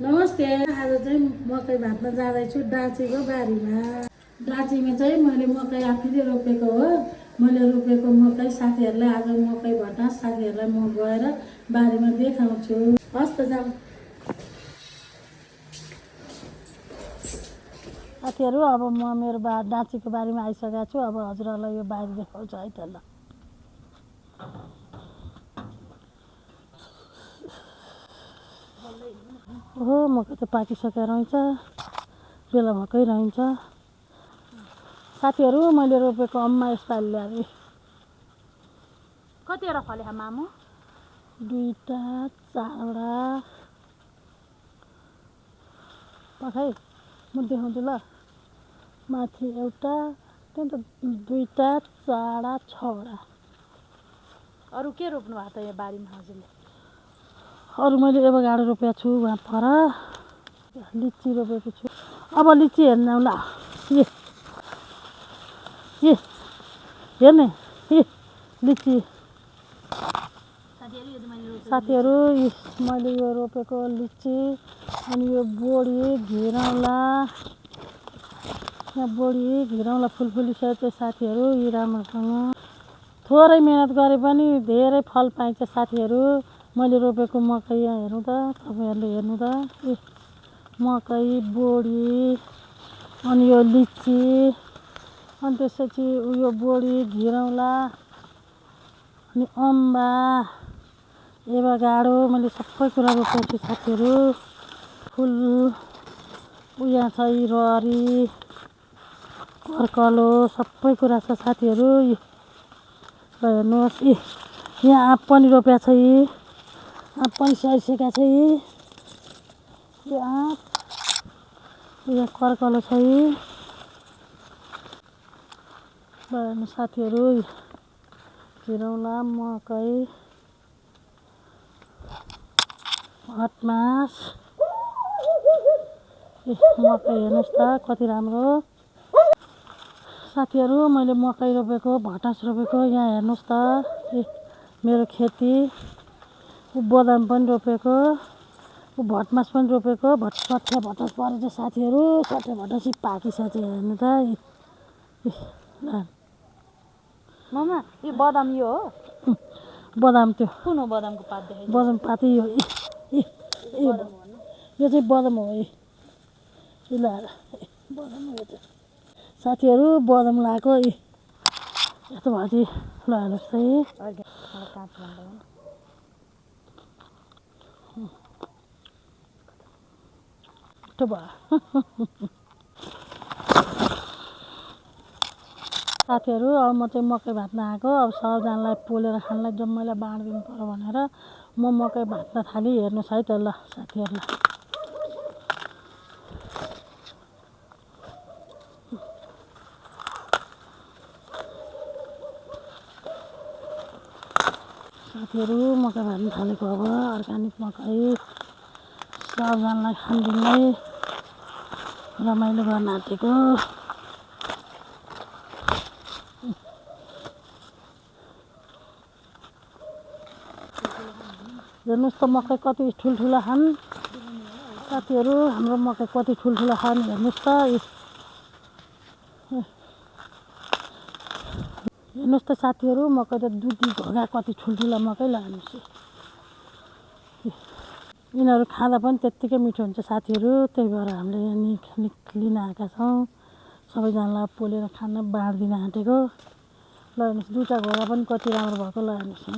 नमस्ते। आज चाहिँ मकै भाट्न जाँदैछु डाँचीको बारीमा। डाँचीमा चाहिँ मैले मकै आफैले रोपेको हो। मैले रोपेको मकै साथीहरूलाई आज मकै भट्न साथीहरूलाई म गएर बारीमा देखाउँछु। हस् त जाऊ साथीहरू। अब म मेरो डाँचीको बारीमा आइसकेको छु। अब हजुरहरूलाई यो बारी देखाउँछु है त। ल हो मकै त पाकिसकेको रहन्छ, बेला भएकै रहन्छ। साथीहरू मैले रोपेको अम्मा यसपालि ल्याए। कतिवटा फल्यो मामु? 2टा 4वटा पखाइ म देखाउँछु ल। माथि एउटा, त्यहाँ त 2टा 4वटा 6वटा। अरू के रोप्नु भएको त यो बारीमा हजुरले? अरू मैले एभोकाडो रोपेको छु वहाँ पर। लिची रोपेको छु। अब लिची हेर्न ल। ए हेर्ने लिची साथीहरू। मैले यो रोपेको लिची अनि यो बोडी घिरौँला। यहाँ बोडी घिरौँला फुल फुलिसकेको छ साथीहरू। यी राम्रोसँग थोरै मेहनत गरे पनि धेरै फल पाइन्छ साथीहरू। मैले रोपेको मकै यहाँ हेर्नु त, तपाईँहरूले हेर्नु त। मकै बोडी अनि यो लिची अनि त्यसपछि उयो बोडी घिरौँला अनि अम्बा एभोकाडो मैले सबै कुरा रोपेको छु साथीहरू। फुल यहाँ छ ररी कर्कलो सबै कुरा छ साथीहरू। ल हेर्नुहोस्, यहाँ आँप पनि रोपेको छ। आँप पनि सरिसकेको छ। यो आँप, यहाँ कर्कलो छ। ल हेर्नु साथीहरू, घिरौँला मकै भटमास। मकै हेर्नुहोस् त कति राम्रो साथीहरू। मैले मकै रोपेको भटमास रोपेको यहाँ हेर्नुहोस् त। मेरो खेती बदाम पनि रोपेको, भटमास पनि रोपेको। सठिया भटमास परेछ साथीहरू। सठिया भटमास पाकिसक्यो हेर्नु त। मामा यो बदाम यो हो? बदाम त्यो कुन हो बदामको पात देखाइ? बदाम पातै यो। यो चाहिँ बदाम हो। ल बदाम हो यो साथीहरू। बदाम लगाएको यस्तो भाजी। ल हेर्नुहोस् है। यस्तो भयो साथीहरू। अब म चाहिँ मकै भाट्न आएको। अब सबजनालाई पोलेर खानलाई जम्मैलाई बाँडिदिनु पर्यो भनेर म मकै भाट्न थालेँ। हेर्नुहोस् है त ल साथीहरूलाई। साथीहरू मकै भाट्न थालेको। अब अर्ग्यानिक मकै सबजनालाई खानदिनलाई रमाइलो गर्न आँटेको। हेर्नुहोस् त मकै कति ठुल्ठुला छन् साथीहरू। हाम्रो मकै कति ठुल्ठुला छन् हेर्नुहोस् त। हेर्नुहोस् त साथीहरू, मकै त 2 घोगा कति ठुल्ठुला मकै। ल हेर्नुहोस्, यिनीहरू खाँदा पनि त्यत्तिकै मिठो हुन्छ साथीहरू। त्यही भएर हामीले यहाँ लिन आएका छौँ। सबैजनालाई पोलेर खान बाँडिदिन आँटेको। ल हेर्नुहोस् 2टा घोगा पनि कति राम्रो भएको। ल हेर्नुहोस्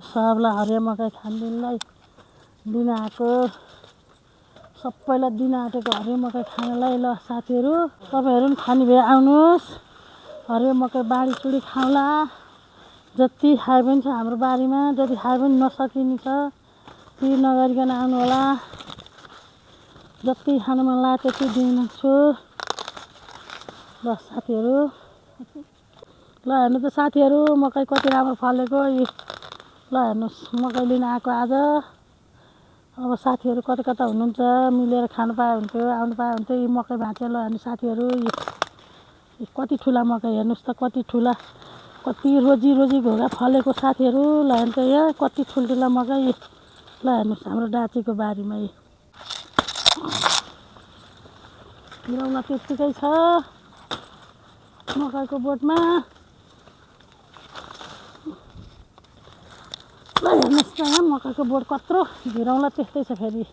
सबलाई हरियो मकै खानदिनलाई दिन आएको। सबैलाई दिन आँटेको हरियो मकै खानलाई। ल साथीहरू तपाईँहरू पनि खाने भए आउनुहोस्। हरियो मकै बाँडीचुडी खाउँला। जति खाए पनि छ हाम्रो बारीमा, जति खाए पनि नसकिने छ। ती नगरिकन आउनु होला। जति खानु मन लाग्यो त्यति दिन्छु। ल साथीहरू। ल हेर्नु त साथीहरू, मकै कति राम्रो फलेको। ल हेर्नुहोस् मकै लिन आएको आज। अब साथीहरू कता कता हुनुहुन्छ मिलेर खानु पाए हुन्थ्यो, आउनु पाए हुन्थ्यो। यी मकै भाँच्यो ल हेर्नु साथीहरू, यी कति ठुला मकै हेर्नुहोस् त, कति ठुला, कति रोजी रोजी घोगा फलेको साथीहरू। ल हेर्नु त यहाँ कति ठुल्ठुला मकै। ल हेर्नुहोस् हाम्रो डाँचीको बारीमा यी घिरौँला त्यत्तिकै छ मकैको बोटमा। ल हेर्नुहोस् त यहाँ मकैको बोट कत्रो, घिरौँला त्यस्तै छ फेरि।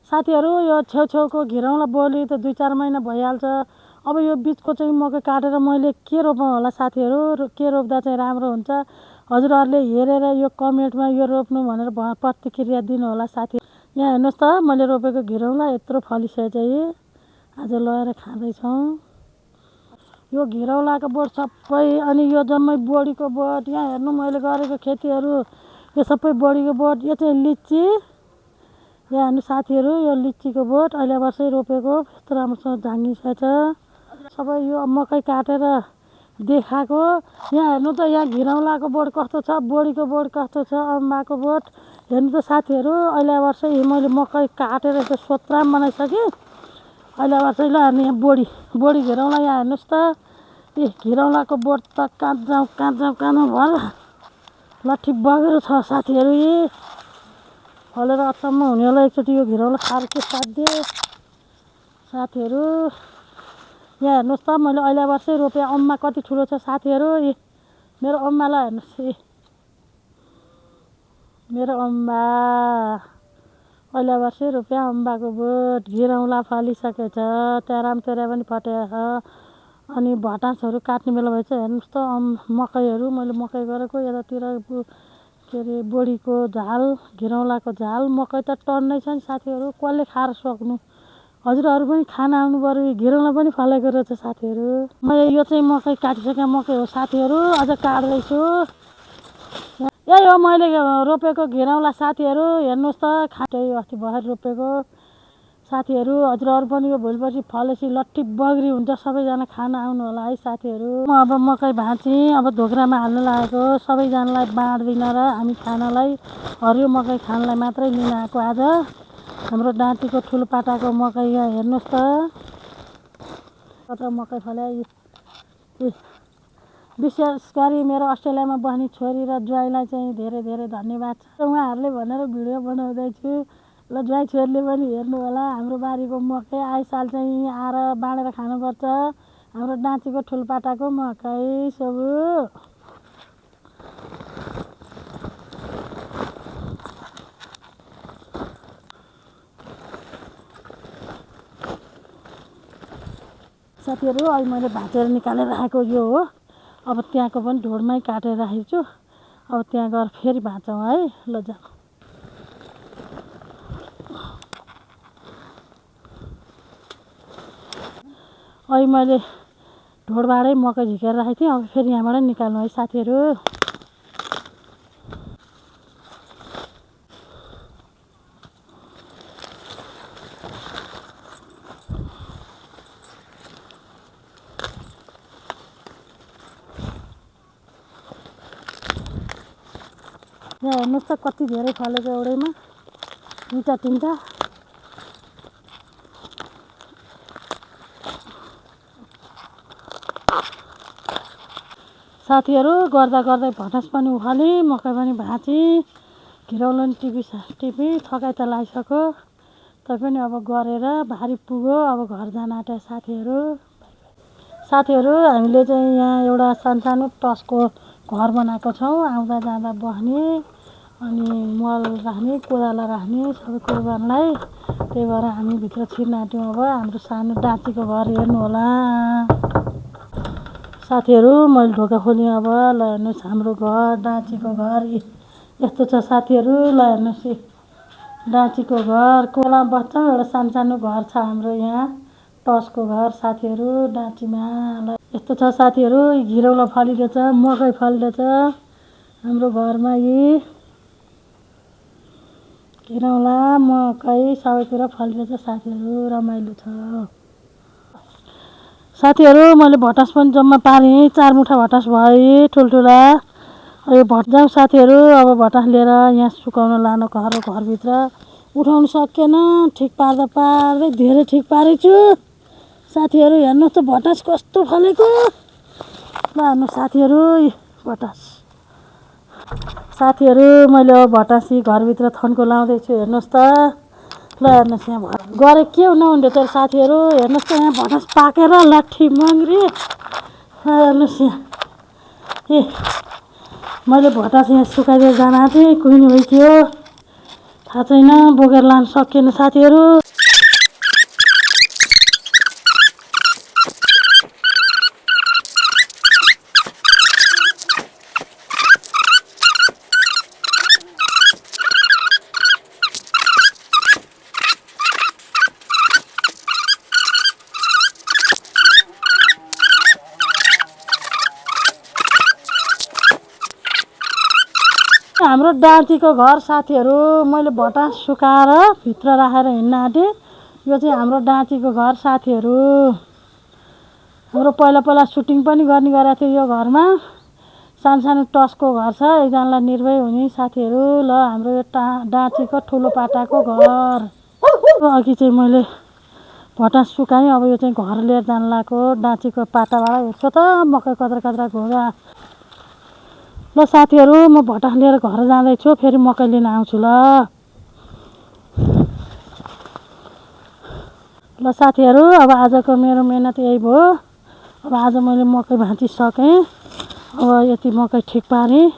साथीहरू यो छेउछेउको घिरौँला बोली त 2-4 महिना भइहाल्छ। अब यो बिचको चाहिँ मकै काटेर मैले के रोपौँ होला साथीहरू, के रोप्दा चाहिँ राम्रो हुन्छ हजुरहरूले हेरेर यो कमेन्टमा यो रोप्नु भनेर प्रतिक्रिया दिनु होला साथी। यहाँ हेर्नुहोस् त मैले रोपेको घिरौँला यत्रो फलिसकेछ। यी आज लगाएर खाँदैछौँ यो घिरौँलाको बोट सबै। अनि यो जम्मै बोडीको बोट। यहाँ हेर्नु मैले गरेको खेतीहरू यो सबै बोडीको बोट। यो चाहिँ लिची। यहाँ हेर्नु साथीहरू यो लिचीको बोट अहिले वर्षै रोपेको, यस्तो राम्रोसँग झाँगिसकेछ सबै। यो मकै काटेर देखाएको। यहाँ हेर्नु त यहाँ घिरौँलाको बोट कस्तो छ, बोडीको बोट कस्तो छ, अम्बाको बोट हेर्नु त साथीहरू। अहिले वर्षै मैले मकै काटेर त्यो सोत्राम बनाइसकेँ अहिले वर्षै। ल हेर्नु यहाँ बोडी घिरौँला यहाँ हेर्नुहोस् त। ए घिरौँलाको बोट त काँचो भल लट्ठी बगेर छ साथीहरू। यी फलेर अचम्म हुने होला एकचोटि यो घिरौँला खाएर के साध्य साथीहरू। यहाँ हेर्नुहोस् त मैले अहिले वर्षै रोपेँ अम्मा कति ठुलो छ साथीहरू। यी मेरो अम्मालाई हेर्नुहोस्, यी मेरो अम्बा अहिले वर्षै रोपेँ अम्बाको बोट। घिरौँला फलिसकेछ, तेराम पनि फटेको छ। अनि भटासहरू काट्ने बेला भएछ। हेर्नुहोस् त मकैहरू मैले मकै गरेको यतातिर के अरे बोडीको झाल, घिरौँलाको झाल। मकै त टन्नै छ नि साथीहरू, कसले खाएर सक्नु। हजुरहरू पनि खाना आउनु पऱ्यो। घिरौँला पनि फलेको रहेछ साथीहरू। मैले यो चाहिँ मकै काटिसकेँ मकै हो साथीहरू, अझ काट्दैछु। यही हो मैले रोपेको घिरौँला साथीहरू। हेर्नुहोस् त खाटै अस्ति भएर रोपेको साथीहरू। हजुरहरू पनि यो भोलिपर्सि फलेपछि लट्ठी बग्री हुन्छ, सबैजना खाना आउनु होला है साथीहरू। म अब मकै भाँचेँ, अब धोक्रामा हाल्नु लागेको। सबैजनालाई बाँड्दिनँ र हामी खानालाई हरियो मकै खानलाई मात्रै लिन आएको आज। हाम्रो डाँटीको ठुलोपाटाको मकै यहाँ हेर्नुहोस् त कत्रो मकै फल्यो। विशेष गरी मेरो अस्ट्रेलियामा बस्ने छोरी र ज्वाइँलाई चाहिँ धेरै धेरै धन्यवाद छ, उहाँहरूले भनेर भिडियो बनाउँदैछु। ल ज्वाइँ छोरीले पनि हेर्नु होला हाम्रो बारीको मकै। आइसाल चाहिँ आएर बाँडेर खानुपर्छ हाम्रो डाँचीको ठुलोपाटाको मकै सबु। साथीहरू अहिले मैले भाँचेर निकालेर राखेको यो हो। अब त्यहाँको पनि ढोडमै काटेर राखेको छु। अब त्यहाँ गएर फेरि भाँचौँ है। ल जाऊ। अहिले मैले ढोडबाटै मकै झिकेर राखेको थिएँ, अब फेरि यहाँबाट निकाल्नु है साथीहरू। यहाँ हेर्नुहोस् त कति धेरै फलेको एउटैमा 2-3टा। साथीहरू गर्दा गर्दै भटास पनि उखाली, मकै पनि भाँची, घिरौँला पनि टिपी थकाइ त लागिसक्यो। तैपनि अब गरेर भारी पुग्यो, अब घर जान आँट्यो साथीहरू। साथीहरू हामीले चाहिँ यहाँ एउटा सानसानो टसको घर बनाएको छौँ, आउँदा जाँदा बस्ने अनि मल राख्ने, कोदालो राख्ने सबै कुरो गर्नलाई। त्यही भएर हामी भित्र छिर्न आँट्यौँ। अब हाम्रो सानो डाँचीको घर हेर्नु होला साथीहरू। मैले ढोका खोलेँ अब। ल हेर्नुहोस् हाम्रो घर, डाँचीको घर यस्तो छ साथीहरू। ल हेर्नुहोस् डाँचीको घर, कोला बस्छौँ, एउटा सानसानो घर छ हाम्रो यहाँ टसको घर साथीहरू डाँचीमा। ल यस्तो छ साथीहरू। घिरौँला फलिरहेछ, मकै फलिरहेछ हाम्रो घरमा। यी घिरौँला मकै सबै कुरा फलिरहेछ साथीहरू, रमाइलो छ। साथीहरू मैले भटास पनि जम्मा पारेँ, 4 मुठा भटास भए ठुल्ठुला। यो जाउँ साथीहरू, अब भटास लिएर यहाँ सुकाउन लानु घरभित्र। उठाउनु सकेन, ठिक पार्दा पार्दै धेरै ठिक पारेको छु। साथीहरू हेर्नुहोस् त भटास कस्तो फलेको। ल हेर्नु साथीहरू भटास। साथीहरू मैले अब भटास घरभित्र थन्को लाउँदैछु, हेर्नुहोस् त। ल हेर्नुहोस् यहाँ गरे के नहुन्थ्यो तर साथीहरू, हेर्नुहोस् त यहाँ भटास पाकेर लाठी मङ्ग्री। हेर्नुहोस् यहाँ ए मैले भटास यहाँ सुकाइदिएर जान आँटेँ, कुहिनी भइदियो, थाहा छैन, बोकेर लानु सकिएन साथीहरू। हाम्रो डाँचीको घर साथीहरू, मैले भटास सुकाएर भित्र राखेर हिँड्न आँटेँ। यो चाहिँ हाम्रो डाँचीको घर साथीहरू। हाम्रो पहिला सुटिङ पनि गर्ने गरेको थियो यो घरमा। सानो सानो टसको घर छ, एकजनालाई निर्भय हुने साथीहरू। ल हाम्रो यो डाँचीको ठुलो पाटाको घर। अघि चाहिँ मैले भटास सुकाएँ, अब यो चाहिँ घर लिएर जान लागेको डाँचीको पाटाबाट। हेर्छ त मकै कत्रा कत्रा घोगा। ल साथीहरू म भटास लिएर घर जाँदैछु, फेरि मकै लिन आउँछु। ल साथीहरू अब आजको मेरो मेहनत यही भयो। अब आज मैले मकै भाँचिसकेँ, अब यति मकै ठिक पारेँ।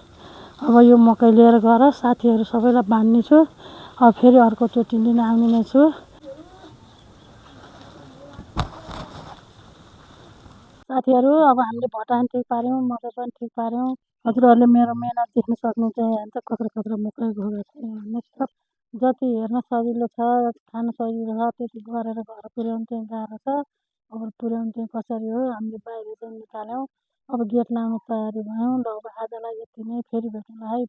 अब यो मकै लिएर गएर साथीहरू सबैलाई बाँड्ने छु। अब फेरि अर्कोचोटि लिन आउने नै छु। साथीहरू अब हामीले भटास ठिक पाऱ्यौँ, मकै पनि ठिक पाऱ्यौँ। हजुरहरूले मेरो मेहनत देख्न सक्नुहुन्छ। यहाँ त कत्रो कत्रो मकै घोगा छ। हेर्नुहोस् त, जति हेर्न सजिलो छ, खान सजिलो छ, त्यति गरेर घर पुर्याउनु चाहिँ गाह्रो छ। अब पुर्याउनु चाहिँ कसरी हो, हामीले बाहिर चाहिँ निकाल्यौँ। अब गेट लाउनु तयारी भयौँ। ल अब आजलाई यति नै, फेरि भेटौँला है।